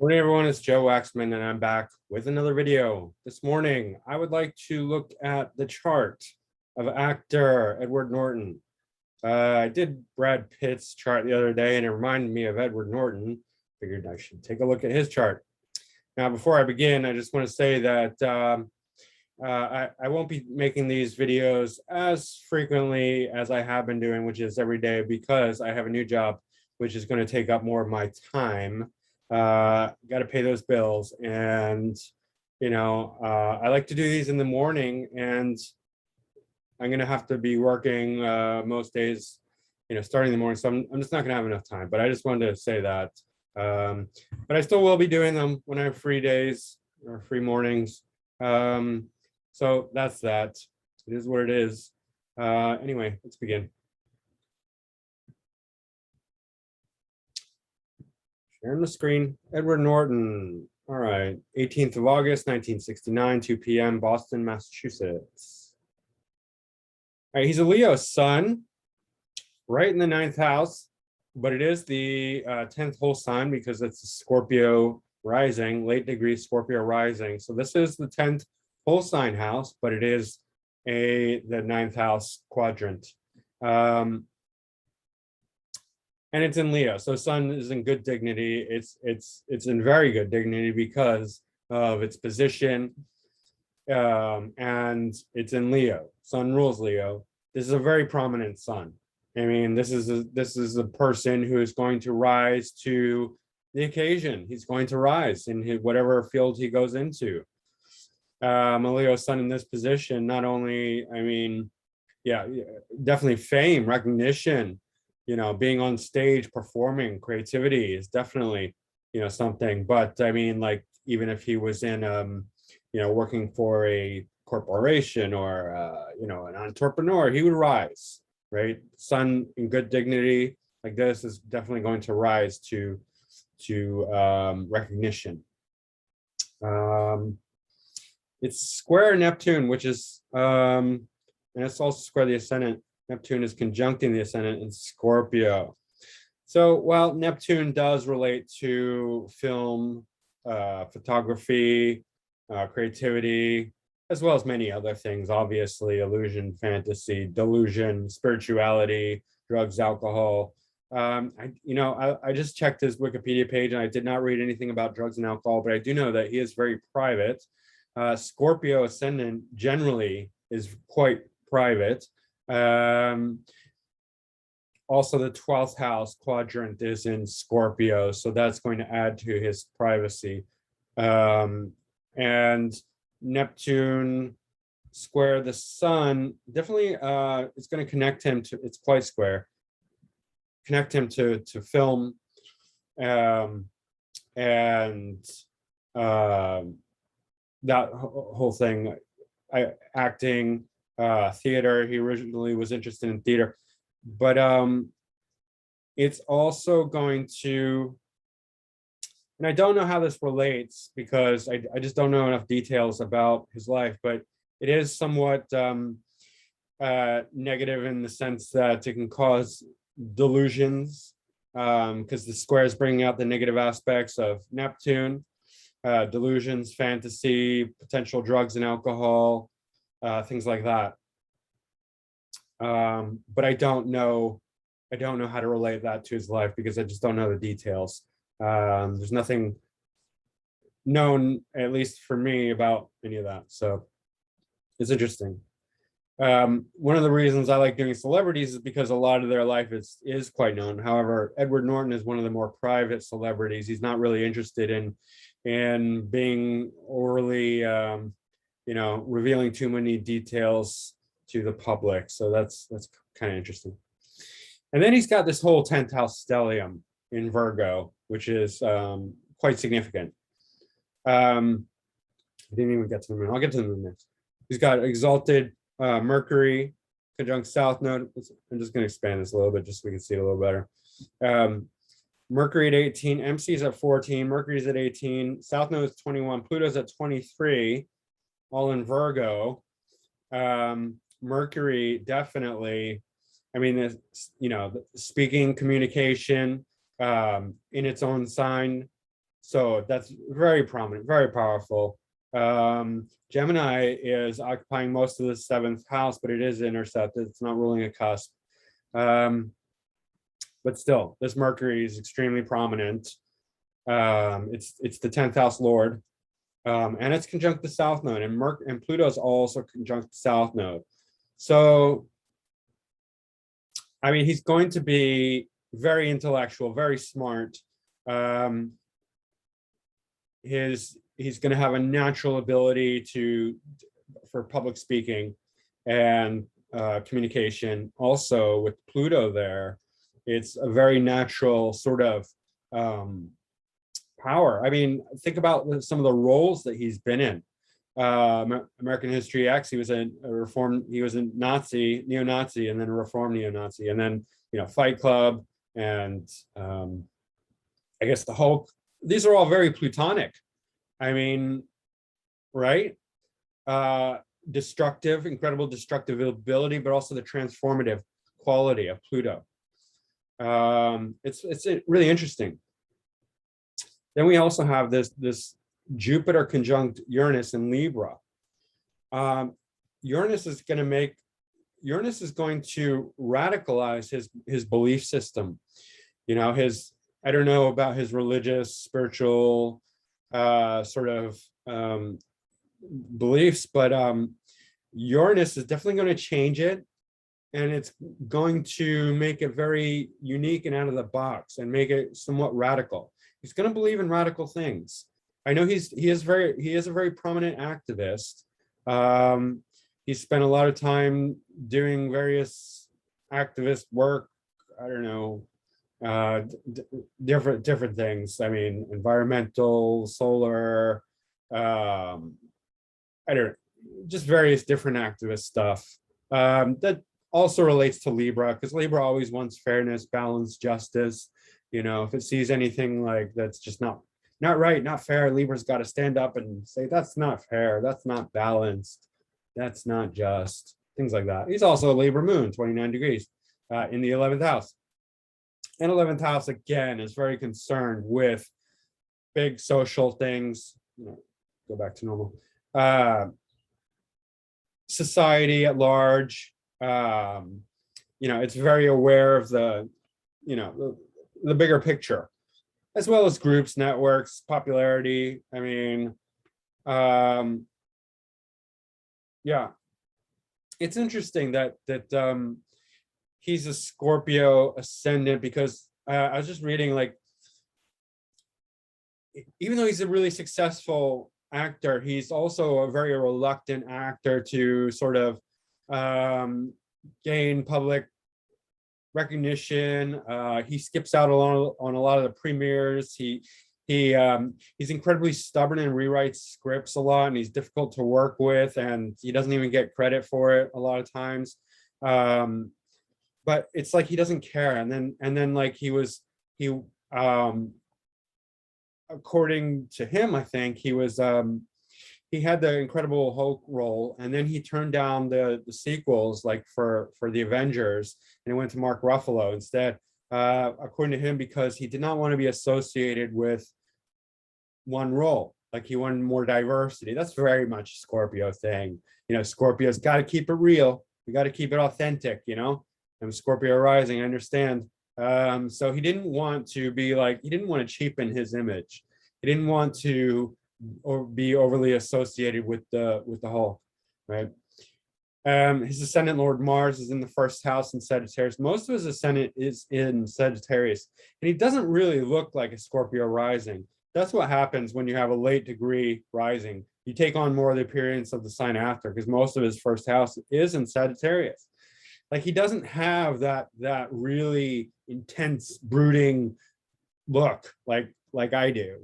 Morning, everyone. It's Joe Waxman, and I'm back with another video. This morning, I would like to look at the chart of actor Edward Norton. I did Brad Pitt's chart the other day, and it reminded me of Edward Norton. Figured I should take a look at his chart. Now, before I begin, I just want to say that I won't be making these videos as frequently as I have been doing, which is every day, because I have a new job, which is going to take up more of my time. Got to pay those bills, and I like to do these in the morning, and I'm gonna have to be working most days, starting in the morning. So I'm just not gonna have enough time. But I just wanted to say that. But I still will be doing them when I have free days or free mornings. So that's that. It is what it is. Anyway, let's begin. Sharing the screen. Edward Norton. All right. 18th of August, 1969, 2 p.m., Boston, Massachusetts. All right. He's a Leo sun, right in the 9th house, but it is the 10th whole sign because it's a Scorpio rising, late degree Scorpio rising. So this is the 10th whole sign house, but it is the 9th house quadrant. And it's in Leo, so Sun is in good dignity. It's in very good dignity because of its position, and it's in Leo. Sun rules Leo. This is a very prominent Sun. I mean, this is a person who is going to rise to the occasion. He's going to rise in whatever field he goes into. A Leo Sun in this position, not only, definitely fame, recognition. Being on stage, performing, creativity is definitely, something. But I mean, like, even if he was in, working for a corporation or, an entrepreneur, he would rise, right? Sun in good dignity like this is definitely going to rise to recognition. It's square Neptune, which is, and it's also square the ascendant. Neptune is conjuncting the ascendant in Scorpio. So while Neptune does relate to film, photography, creativity, as well as many other things, obviously, illusion, fantasy, delusion, spirituality, drugs, alcohol. I just checked his Wikipedia page, and I did not read anything about drugs and alcohol, but I do know that he is very private. Scorpio ascendant generally is quite private. Also, the 12th house quadrant is in Scorpio, so that's going to add to his privacy. And Neptune square the sun definitely it's going to connect him to, it's quite square, connect him to film, and that whole thing, acting, theater. He originally was interested in theater, but it's also going to, and I don't know how this relates because I just don't know enough details about his life, but it is somewhat negative in the sense that it can cause delusions, because the square is bringing out the negative aspects of Neptune, delusions, fantasy, potential drugs and alcohol, things like that. But I don't know how to relate that to his life because I just don't know the details. There's nothing known, at least for me, about any of that. So it's interesting. One of the reasons I like doing celebrities is because a lot of their life is quite known. However, Edward Norton is one of the more private celebrities. He's not really interested in being overly revealing too many details to the public. So that's kind of interesting. And then he's got this whole 10th house stellium in Virgo, which is quite significant. I didn't even get to the moon. I'll get to the moon next. He's got exalted Mercury conjunct South Node. I'm just going to expand this a little bit just so we can see it a little better. Mercury at 18, MC's at 14, Mercury's at 18, South Node is 21, Pluto's at 23, all in Virgo. Mercury definitely, speaking, communication, in its own sign, So that's very prominent, very powerful. Gemini is occupying most of the seventh house, but it is intercepted. It's not ruling a cusp. But still, this Mercury is extremely prominent. It's the 10th house lord, and it's conjunct the south node, and Pluto's also conjunct the south node. So, I mean, he's going to be very intellectual, very smart. He's going to have a natural ability for public speaking and communication. Also, with Pluto there, it's a very natural sort of power. I mean, think about some of the roles that he's been in. American History X, he was a Nazi, neo-Nazi, and then a reformed neo-Nazi, and then Fight Club, and I guess the Hulk. These are all very Plutonic. I mean, right? Destructive, incredible destructive ability, but also the transformative quality of Pluto. It's really interesting. Then we also have this Jupiter conjunct Uranus in Libra. Uranus is going to radicalize his belief system. I don't know about his religious, spiritual sort of beliefs, but Uranus is definitely going to change it, and it's going to make it very unique and out of the box, and make it somewhat radical. He's going to believe in radical things. I know he is a very prominent activist. He spent a lot of time doing various activist work. I don't know, different things. I mean, environmental, solar, I don't know, just various different activist stuff. That also relates to Libra, because Libra always wants fairness, balance, justice. If it sees anything like that's just not right, not fair, Libra's got to stand up and say, that's not fair, that's not balanced, that's not just, things like that. He's also a Libra moon, 29 degrees in the 11th house. And 11th house, again, is very concerned with big social things. Go back to normal. Society at large. It's very aware of the bigger picture, as well as groups, networks, popularity. I mean, yeah, it's interesting that he's a Scorpio ascendant, because I was just reading, like, even though he's a really successful actor, he's also a very reluctant actor to sort of gain public recognition. He skips out on a lot of the premieres. He's incredibly stubborn and rewrites scripts a lot, and he's difficult to work with, and he doesn't even get credit for it a lot of times. But it's like he doesn't care. And then like he according to him, I think he had the Incredible Hulk role, and then he turned down the sequels, like for the Avengers, and it went to Mark Ruffalo instead, according to him, because he did not want to be associated with one role. Like, he wanted more diversity. That's very much a Scorpio thing. Scorpio's got to keep it real. We got to keep it authentic. I'm Scorpio rising, I understand. So he didn't want to cheapen his image. He didn't want to be overly associated with the Hulk, right? His ascendant Lord Mars is in the first house in Sagittarius. Most of his ascendant is in Sagittarius, and he doesn't really look like a Scorpio rising. That's what happens when you have a late degree rising. You take on more of the appearance of the sign after, because most of his first house is in Sagittarius. Like, he doesn't have that really intense, brooding look like I do,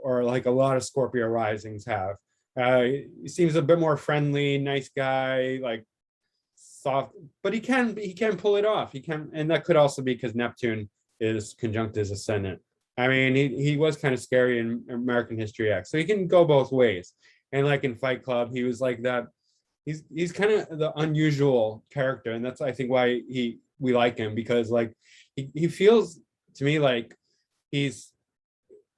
or like a lot of Scorpio risings have. He seems a bit more friendly, nice guy, like soft, but he can pull it off. He can, and that could also be because Neptune is conjunct his ascendant. I mean, he was kind of scary in American History X, so he can go both ways. And like in Fight Club, he was like that. He's kind of the unusual character, and that's, I think, why we like him, because like he feels to me like he's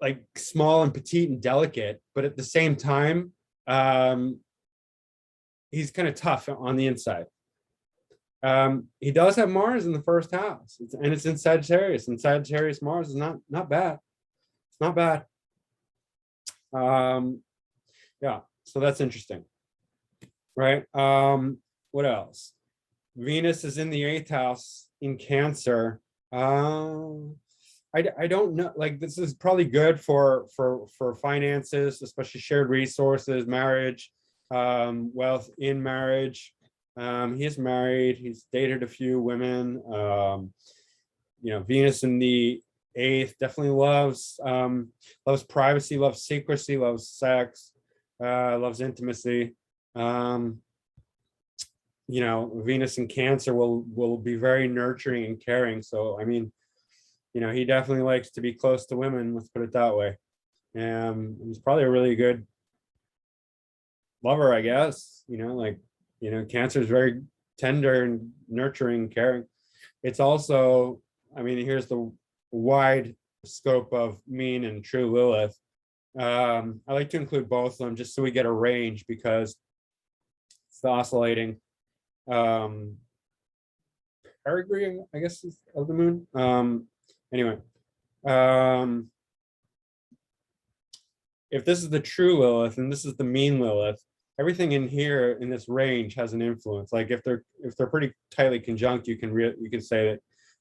like small and petite and delicate, but at the same time, he's kind of tough on the inside. He does have Mars in the first house, and it's in Sagittarius. And Sagittarius Mars is not bad. It's not bad. Yeah, so that's interesting, right? What else? Venus is in the 8th house in Cancer. I don't know. Like, this is probably good for finances, especially shared resources, marriage, wealth in marriage. He is married. He's dated a few women. Venus in the 8th definitely loves privacy, loves secrecy, loves sex, loves intimacy. Venus in Cancer will be very nurturing and caring. So, I mean, he definitely likes to be close to women. Let's put it that way. He's probably a really good lover, I guess. Cancer is very tender and nurturing, caring. It's also, I mean, here's the wide scope of mean and true Lilith. I like to include both of them just so we get a range, because it's the oscillating perigee, I guess, of the moon. Anyway, if this is the true Lilith and this is the mean Lilith, everything in here in this range has an influence. Like, if they're pretty tightly conjunct, you can say that,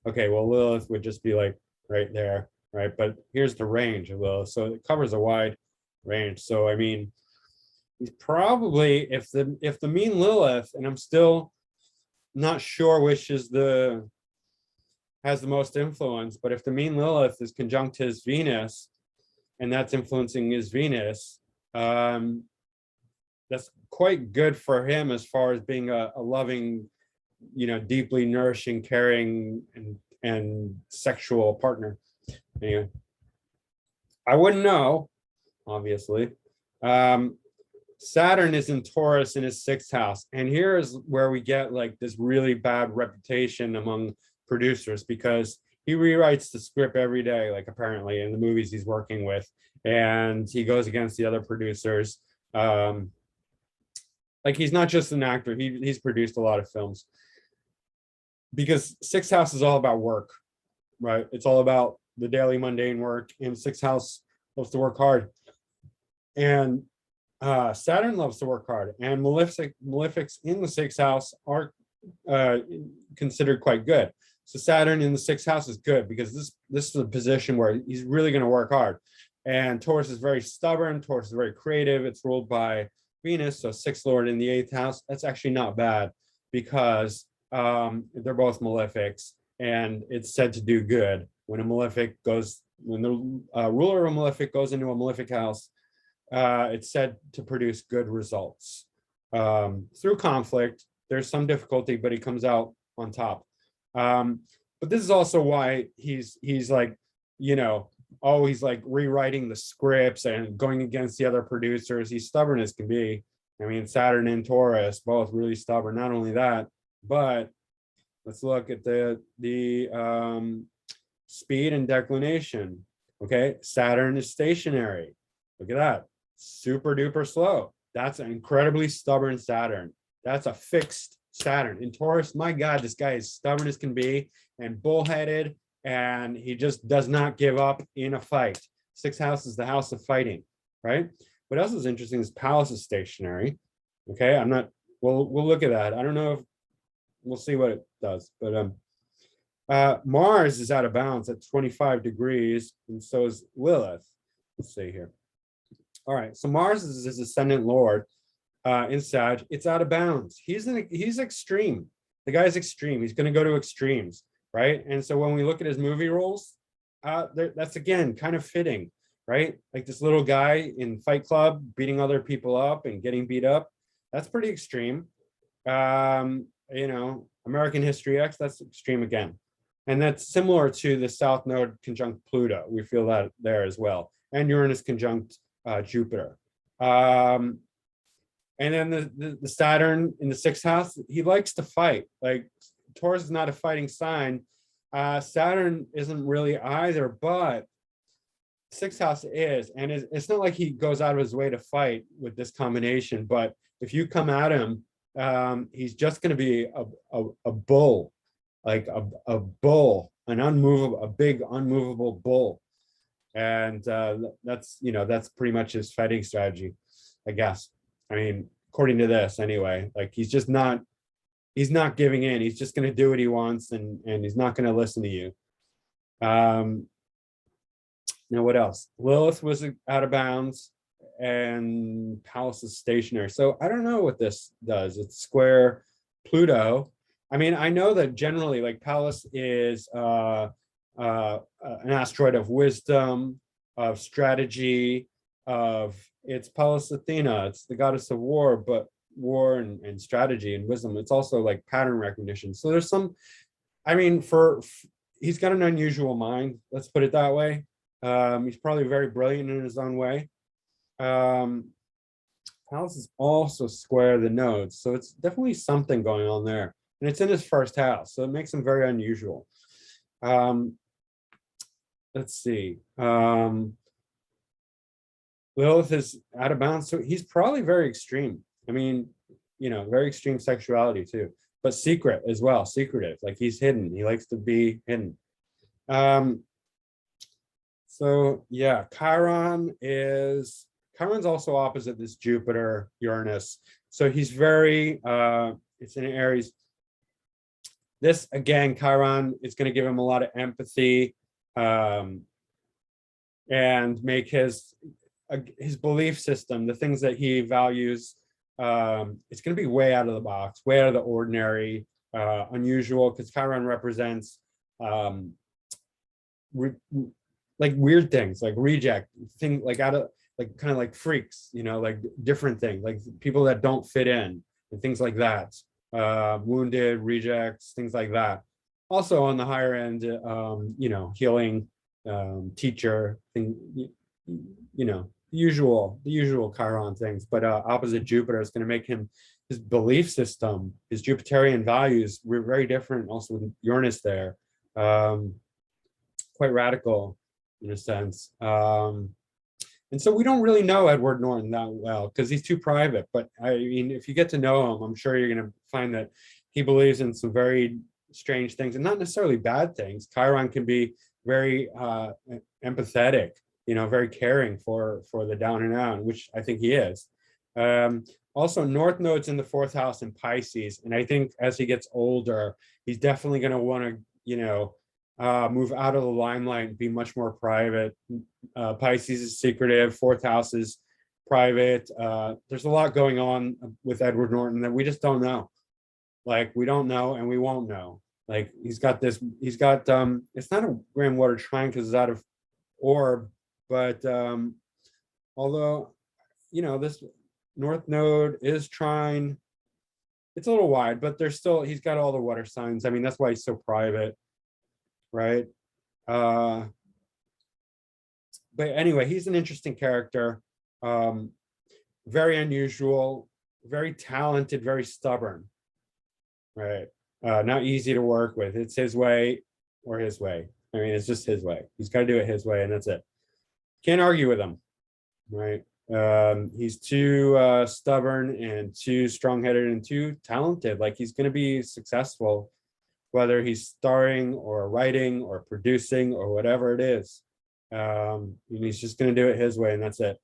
okay, well, Lilith would just be like right there, right? But here's the range of Lilith, so it covers a wide range. So, I mean, he's probably, if the mean Lilith, and I'm still not sure which is has the most influence, but if the mean Lilith is conjunct his Venus, and that's influencing his Venus, that's quite good for him as far as being a loving, deeply nourishing, caring, and sexual partner. Anyway, I wouldn't know, obviously. Saturn is in Taurus in his 6th house, and here is where we get like this really bad reputation among producers, because he rewrites the script every day, like, apparently, in the movies he's working with, and he goes against the other producers. Like, he's not just an actor, he's produced a lot of films, because 6th house is all about work, right? It's all about the daily mundane work, and 6th house loves to work hard, and Saturn loves to work hard, and malefics in the 6th house are considered quite good. So Saturn in the 6th house is good, because this is a position where he's really going to work hard. And Taurus is very stubborn. Taurus is very creative. It's ruled by Venus, so 6th lord in the 8th house. That's actually not bad, because they're both malefics, and it's said to do good when the ruler of a malefic goes into a malefic house. It's said to produce good results through conflict. There's some difficulty, but he comes out on top. But this is also why he's like, always like rewriting the scripts and going against the other producers. He's stubborn as can be. I mean, Saturn and Taurus, both really stubborn. Not only that, but let's look at the speed and declination. Okay, Saturn is stationary. Look at that. Super duper slow. That's an incredibly stubborn Saturn. That's a fixed Saturn. In Taurus, my God, this guy is stubborn as can be and bullheaded, and he just does not give up in a fight. 6th house is the house of fighting, right? What else is interesting is Pallas is stationary. Okay, we'll look at that. I don't know if we'll see what it does, but Mars is out of balance at 25 degrees, and so is Lilith. Let's see here. All right, so Mars is his ascendant lord in Sag. It's out of bounds. He's extreme. The guy's extreme. He's going to go to extremes, right? And so when we look at his movie roles, that's again kind of fitting, right? Like this little guy in Fight Club beating other people up and getting beat up. That's pretty extreme. American History X, that's extreme again. And that's similar to the South Node conjunct Pluto. We feel that there as well. And Uranus conjunct Jupiter. And then the Saturn in the 6th house, he likes to fight. Like Taurus is not a fighting sign. Saturn isn't really either, but sixth house is, and it's not like he goes out of his way to fight with this combination, but if you come at him, he's just going to be a bull, like a bull, an unmovable, a big unmovable bull. And that's, you know, that's pretty much his fighting strategy, I guess. I mean, according to this anyway, like he's not giving in. He's just going to do what he wants, and he's not going to listen to you. Now what else? Lilith was out of bounds, and Pallas is stationary. So I don't know what this does. It's square Pluto. I mean, I know that generally, like, Pallas is an asteroid of wisdom, of strategy, it's Pallas Athena. It's the goddess of war, but war and strategy and wisdom. It's also like pattern recognition. So there's some, I mean, he's got an unusual mind. Let's put it that way. He's probably very brilliant in his own way. Pallas is also square the nodes, so it's definitely something going on there, and it's in his first house, so it makes him very unusual. Let's see. Lilith is out of bounds, so he's probably very extreme. I mean, you know, very extreme sexuality too, but secret as well, secretive. Like he's hidden. He likes to be hidden. So yeah, Chiron's also opposite this Jupiter, Uranus. So he's very, it's in Aries. This, again, Chiron is going to give him a lot of empathy, and make his belief system, the things that he values, it's going to be way out of the box, way out of the ordinary, unusual, because Chiron represents like weird things, like reject things, like out of, like kind of like freaks, you know, like different things, like people that don't fit in and things like that. Wounded, rejects, things like that. Also on the higher end, you know, healing, teacher thing, you know, the usual Chiron things. But opposite Jupiter is going to make him, his belief system, his Jupiterian values were very different. Also with Uranus there, quite radical in a sense. And so we don't really know Edward Norton that well because he's too private. But I mean, if you get to know him, I'm sure you're going to find that he believes in some very strange things, and not necessarily bad things. Chiron can be very empathetic, you know, very caring for the down and out, which I think he is. Also, North Node's in the fourth house in Pisces, and I think as he gets older, he's definitely going to want to, you know, move out of the limelight and be much more private. Pisces is secretive, fourth house is private. There's a lot going on with Edward Norton that we just don't know. Like, we don't know and we won't know. Like, it's not a grand water trine because it's out of orb, but although, you know, this North Node is trine, it's a little wide, but he's got all the water signs. I mean, that's why he's so private. Right. But anyway, he's an interesting character, very unusual, very talented, very stubborn, right? Not easy to work with. It's his way or his way. I mean, it's just his way. He's got to do it his way, and that's it. Can't argue with him, right? He's too stubborn and too strong-headed and too talented. Like, he's going to be successful whether he's starring or writing or producing or whatever it is. And he's just going to do it his way, and that's it.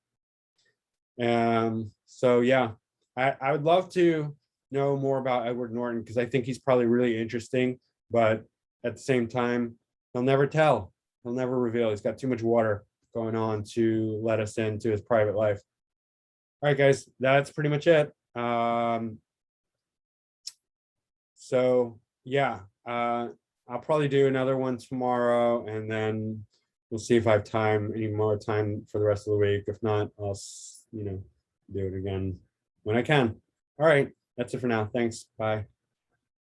So yeah, I would love to know more about Edward Norton because I think he's probably really interesting, but at the same time, he'll never tell. He'll never reveal. He's got too much water going on to let us into his private life. All right, guys, that's pretty much it. So yeah, I'll probably do another one tomorrow, and then we'll see if I have any more time for the rest of the week. If not, I'll, you know, do it again when I can. All right, that's it for now. Thanks. Bye.